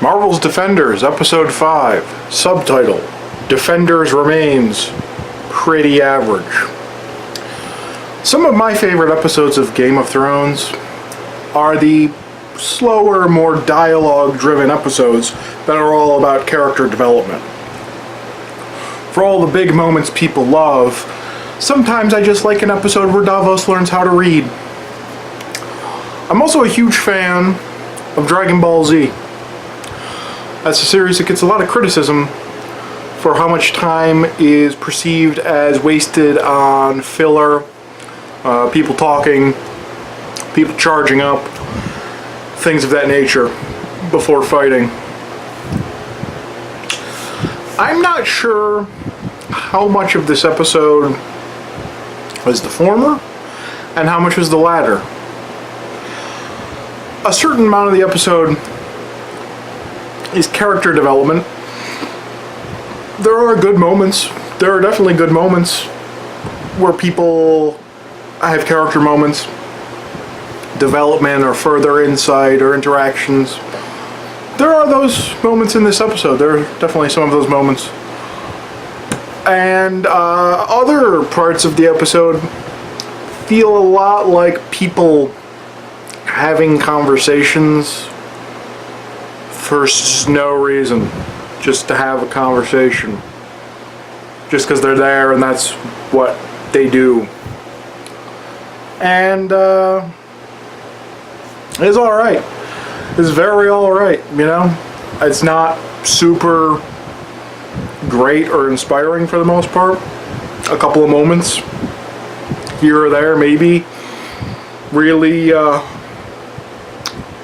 Marvel's Defenders, Episode 5, subtitle, Defenders Remains, pretty average. Some of my favorite episodes of Game of Thrones are the slower, more dialogue-driven episodes that are all about character development. For all the big moments people love, sometimes I just like an episode where Davos learns how to read. I'm also a huge fan of Dragon Ball Z. That's a series that gets a lot of criticism for how much time is perceived as wasted on filler, people talking, people charging up, things of that nature before fighting. I'm not sure how much of this episode was the former and how much was the latter. A certain amount of the episode is character development. There are good moments. There are definitely good moments where people have character moments, development or further insight or interactions. There are those moments in this episode. There are definitely some of those moments. And other parts of the episode feel a lot like people having conversations for no reason, just to have a conversation, just because they're there and that's what they do. And it's alright. It's very alright, you know? It's not super great or inspiring for the most part. A couple of moments here or there maybe really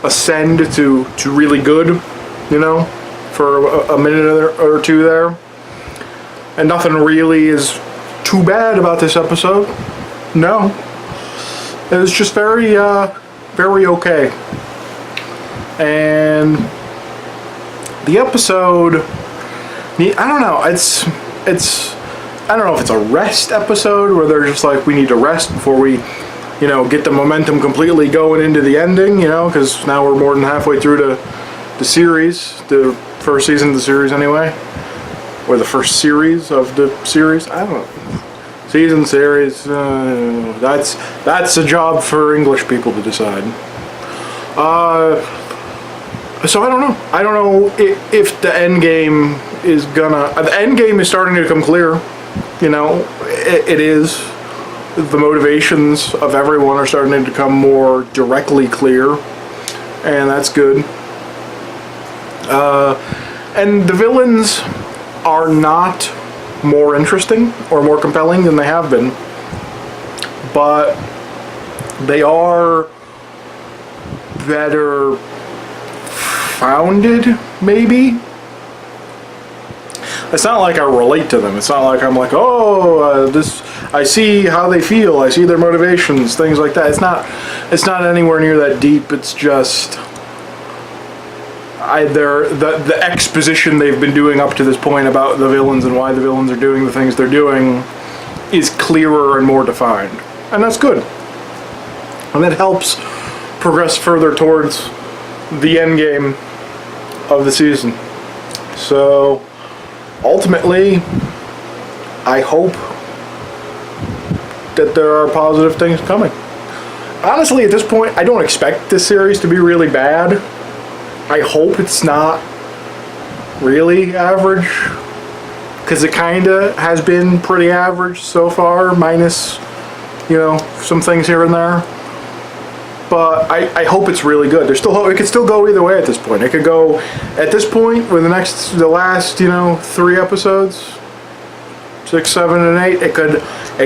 ascend to really good, you know, for a minute or two there. And nothing really is too bad about this episode. No. It was just very okay. And the episode, I don't know, it's I don't know if it's a rest episode where they're just like, we need to rest before we, you know, get the momentum completely going into the ending, you know, because now we're more than halfway through the series, the first season of the series anyway, or the first series of the series, I don't know. Season, series, that's a job for English people to decide. So I don't know if the end game is gonna, the end game is starting to become clear, you know, it is. The motivations of everyone are starting to become more directly clear, and that's good. And the villains are not more interesting or more compelling than they have been, but they are better founded, maybe. It's not like I relate to them. It's not like I'm like, oh, I see how they feel. I see their motivations, things like that. It's not anywhere near that deep. It's just the exposition they've been doing up to this point about the villains and why the villains are doing the things they're doing is clearer and more defined, and that's good. And that helps progress further towards the end game of the season. So ultimately, I hope that there are positive things coming. Honestly, at this point, I don't expect this series to be really bad. I hope it's not really average, because it kinda has been pretty average so far, minus, you know, some things here and there. But I hope it's really good. It could still go either way at this point. It could go, at this point, with the last, you know, 3 episodes, 6, 7, and 8, it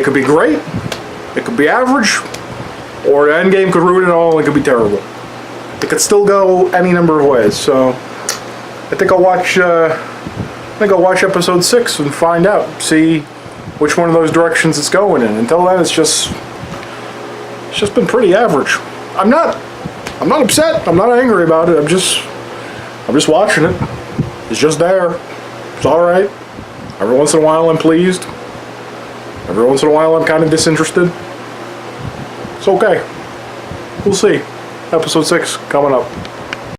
could be great, it could be average, or the end game could ruin it all and it could be terrible. It could still go any number of ways. So I think I'll watch episode 6 and find out, see which one of those directions it's going in. Until then, it's just been pretty average. I'm not upset. I'm not angry about it. I'm just watching it. It's just there. It's all right. Every once in a while, I'm pleased. Every once in a while, I'm kind of disinterested. It's okay. We'll see. Episode 6 coming up.